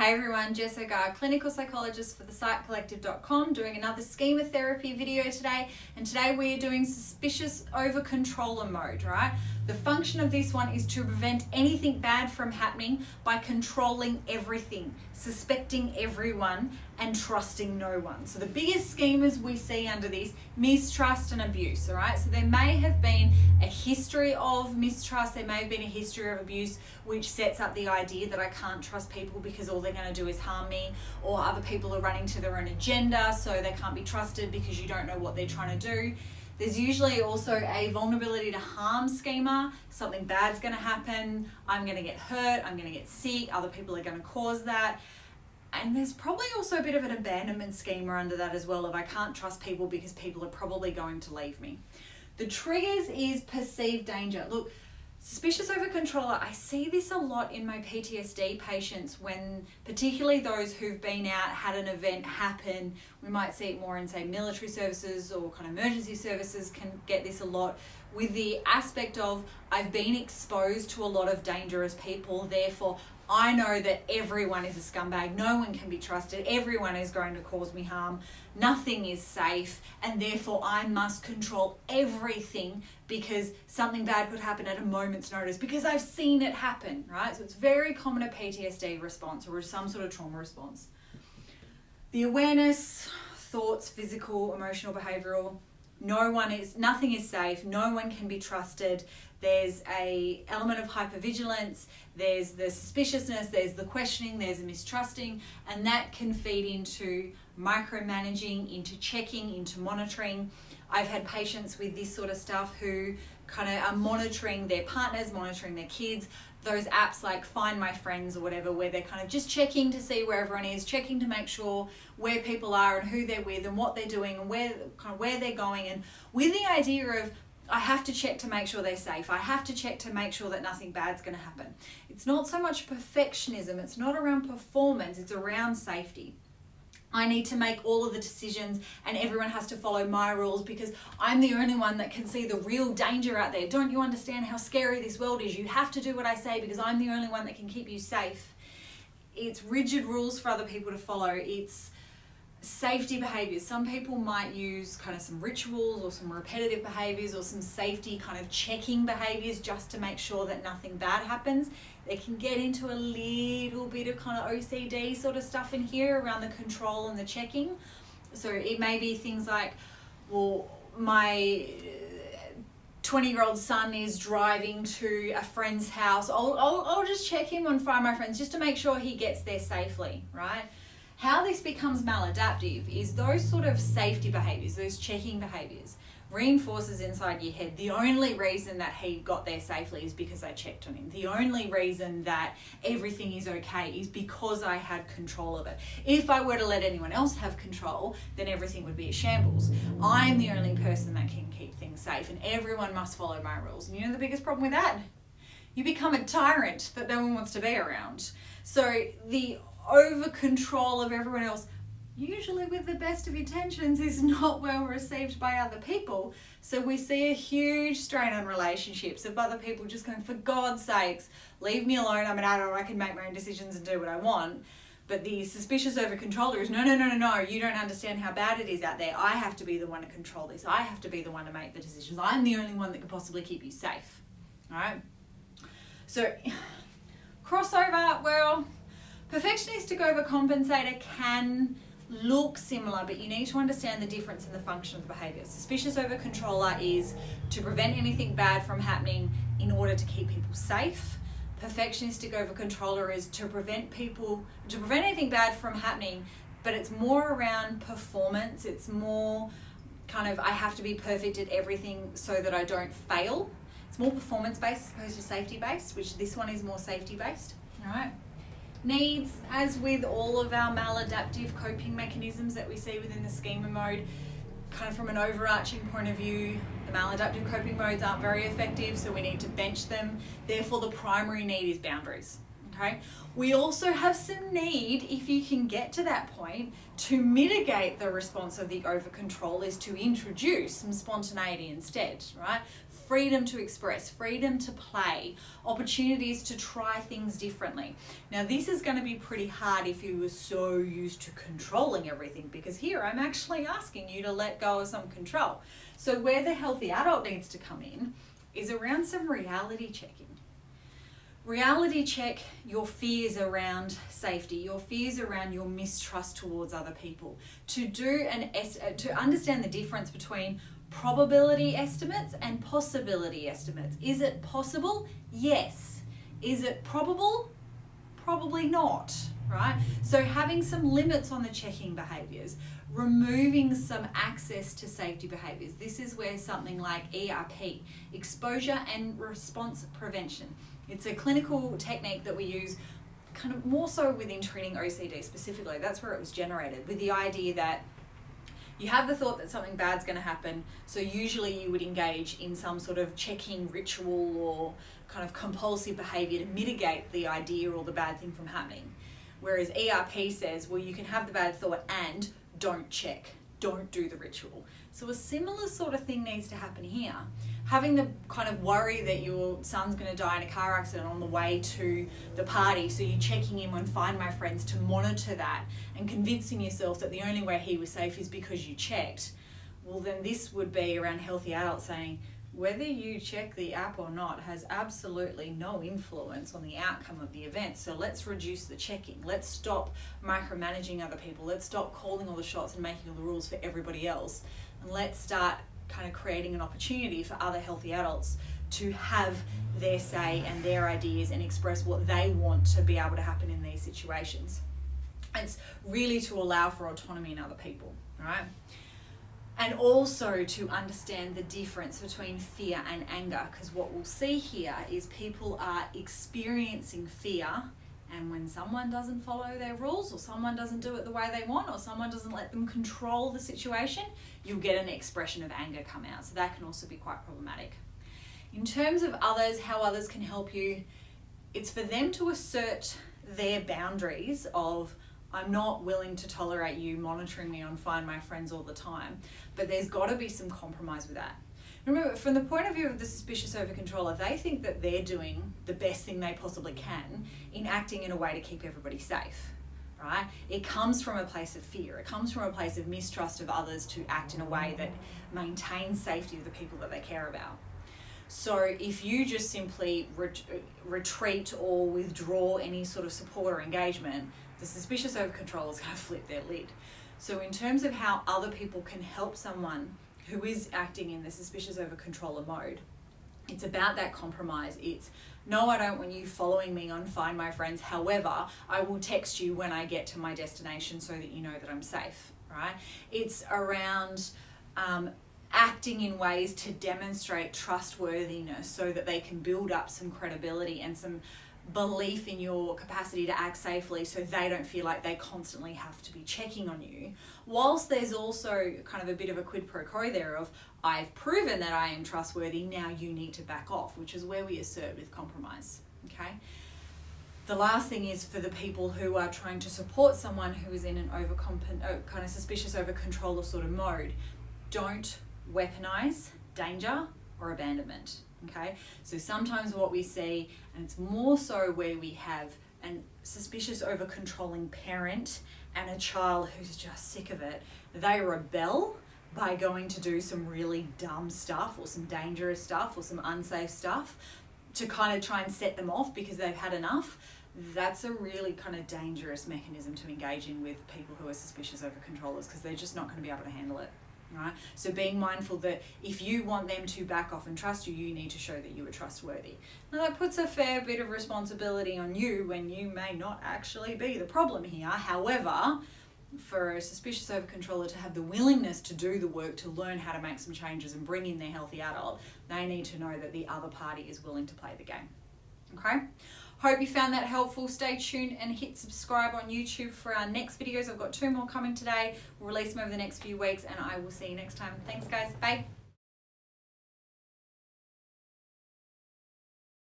Hey everyone, Jessica O'Garr, clinical psychologist for the Psychologist.com, doing another Schema Therapy video today. And today we are doing Suspicious Overcontroller Mode, right? The function of this one is to prevent anything bad from happening by controlling everything, suspecting everyone, and trusting no one. So the biggest schemas we see under this, mistrust and abuse, all right? So there may have been a history of mistrust, there may have been a history of abuse, which sets up the idea that I can't trust people because all they're going to do is harm me, or other people are running to their own agenda, so they can't be trusted because you don't know what they're trying to do. There's usually also a vulnerability to harm schema. Something bad's going to happen, I'm going to get hurt, I'm going to get sick, other people are going to cause that. And there's probably also a bit of an abandonment schema under that as well, of I can't trust people because people are probably going to leave me. The triggers is perceived danger. Look, suspicious overcontroller, I see this a lot in my PTSD patients, when particularly those who've been out, had an event happen. We might see it more in, say, military services or kind of emergency services can get this a lot, with the aspect of I've been exposed to a lot of dangerous people, therefore I know that everyone is a scumbag, no one can be trusted, everyone is going to cause me harm, nothing is safe, and therefore I must control everything because something bad could happen at a moment's notice because I've seen it happen, right? So it's very common a PTSD response or some sort of trauma response. The awareness, thoughts, physical, emotional, behavioural, nothing is safe, no one can be trusted. There's a element of hypervigilance, there's the suspiciousness, there's the questioning, there's the mistrusting, and that can feed into micromanaging, into checking, into monitoring. I've had patients with this sort of stuff who kind of are monitoring their partners, monitoring their kids, those apps like Find My Friends or whatever, where they're kind of just checking to see where everyone is, checking to make sure where people are and who they're with and what they're doing and where they're going, and with the idea of I have to check to make sure they're safe. I have to check to make sure that nothing bad's going to happen. It's not so much perfectionism. It's not around performance. It's around safety. I need to make all of the decisions and everyone has to follow my rules because I'm the only one that can see the real danger out there. Don't you understand how scary this world is? You have to do what I say because I'm the only one that can keep you safe. It's rigid rules for other people to follow. It's safety behaviors. Some people might use kind of some rituals or some repetitive behaviors or some safety kind of checking behaviors just to make sure that nothing bad happens. They can get into a little bit of kind of OCD sort of stuff in here around the control and the checking. So it may be things like, well, my 20-year-old son is driving to a friend's house. I'll just check him on Find My Friends just to make sure he gets there safely, right? How this becomes maladaptive is those sort of safety behaviors, those checking behaviors, reinforces inside your head the only reason that he got there safely is because I checked on him. The only reason that everything is okay is because I had control of it. If I were to let anyone else have control, then everything would be a shambles. I'm the only person that can keep things safe and everyone must follow my rules. And you know the biggest problem with that? You become a tyrant that no one wants to be around. So the over control of everyone else, usually with the best of intentions, is not well received by other people. So we see a huge strain on relationships of other people just going, for God's sakes, leave me alone, I'm an adult, I can make my own decisions and do what I want. But the suspicious overcontroller is, no, you don't understand how bad it is out there. I have to be the one to control this. I have to be the one to make the decisions. I'm the only one that can possibly keep you safe. All right? So crossover, well, perfectionistic overcompensator can look similar, but you need to understand the difference in the function of the behavior. Suspicious overcontroller is to prevent anything bad from happening in order to keep people safe. Perfectionistic overcontroller is to prevent anything bad from happening, but it's more around performance. It's more kind of, I have to be perfect at everything so that I don't fail. It's more performance-based as opposed to safety-based, which this one is more safety-based, all right? Needs, as with all of our maladaptive coping mechanisms that we see within the schema mode, kind of from an overarching point of view, the maladaptive coping modes aren't very effective, so we need to bench them. Therefore, the primary need is boundaries. Okay? We also have some need, if you can get to that point, to mitigate the response of the overcontrol is to introduce some spontaneity instead, right? freedom to express, freedom to play, opportunities to try things differently. Now, this is going to be pretty hard if you were so used to controlling everything, because here I'm actually asking you to let go of some control. So where the healthy adult needs to come in is around some reality checking. Reality check your fears around safety, your fears around your mistrust towards other people, to understand the difference between probability estimates and possibility estimates. Is it possible? Yes. Is it probable? Probably not, right? So having some limits on the checking behaviors, removing some access to safety behaviors. This is where something like ERP, exposure and response prevention. It's a clinical technique that we use kind of more so within treating OCD specifically. That's where it was generated, with the idea that you have the thought that something bad's going to happen, so usually you would engage in some sort of checking ritual or kind of compulsive behavior to mitigate the idea or the bad thing from happening. Whereas ERP says, well, you can have the bad thought and don't check, don't do the ritual. So a similar sort of thing needs to happen here. Having the kind of worry that your son's going to die in a car accident on the way to the party, so you're checking in on Find My Friends to monitor that and convincing yourself that the only way he was safe is because you checked. Well, then this would be around healthy adults saying, whether you check the app or not has absolutely no influence on the outcome of the event. So let's reduce the checking. Let's stop micromanaging other people. Let's stop calling all the shots and making all the rules for everybody else. And let's start kind of creating an opportunity for other healthy adults to have their say and their ideas and express what they want to be able to happen in these situations. It's really to allow for autonomy in other people, right? And also to understand the difference between fear and anger, because what we'll see here is people are experiencing fear, and when someone doesn't follow their rules, or someone doesn't do it the way they want, or someone doesn't let them control the situation, you'll get an expression of anger come out. So that can also be quite problematic. In terms of others, how others can help you, it's for them to assert their boundaries of, I'm not willing to tolerate you monitoring me on Find My Friends all the time, but there's got to be some compromise with that. Remember, from the point of view of the suspicious overcontroller, they think that they're doing the best thing they possibly can in acting in a way to keep everybody safe, right? It comes from a place of fear. It comes from a place of mistrust of others to act in a way that maintains safety of the people that they care about. So if you just simply retreat or withdraw any sort of support or engagement, the suspicious overcontroller is going to flip their lid. So in terms of how other people can help someone who is acting in the suspicious overcontroller mode, it's about that compromise. It's, no, I don't want you following me on Find My Friends. However, I will text you when I get to my destination so that you know that I'm safe, right? It's around acting in ways to demonstrate trustworthiness so that they can build up some credibility and some belief in your capacity to act safely, so they don't feel like they constantly have to be checking on you. Whilst there's also kind of a bit of a quid pro quo there of, I've proven that I am trustworthy, now you need to back off, which is where we assert with compromise, okay? The last thing is for the people who are trying to support someone who is in an kind of suspicious overcontroller sort of mode, don't weaponize danger or abandonment. Okay, so sometimes what we see, and it's more so where we have a suspicious over-controlling parent and a child who's just sick of it, they rebel by going to do some really dumb stuff or some dangerous stuff or some unsafe stuff to kind of try and set them off because they've had enough. That's a really kind of dangerous mechanism to engage in with people who are suspicious over-controllers, because they're just not going to be able to handle it. Right? So being mindful that if you want them to back off and trust you, you need to show that you are trustworthy. Now that puts a fair bit of responsibility on you when you may not actually be the problem here. However, for a suspicious overcontroller to have the willingness to do the work, to learn how to make some changes and bring in their healthy adult, they need to know that the other party is willing to play the game. Okay? Hope you found that helpful. Stay tuned and hit subscribe on YouTube for our next videos. I've got 2 more coming today. We'll release them over the next few weeks, and I will see you next time. Thanks, guys. Bye.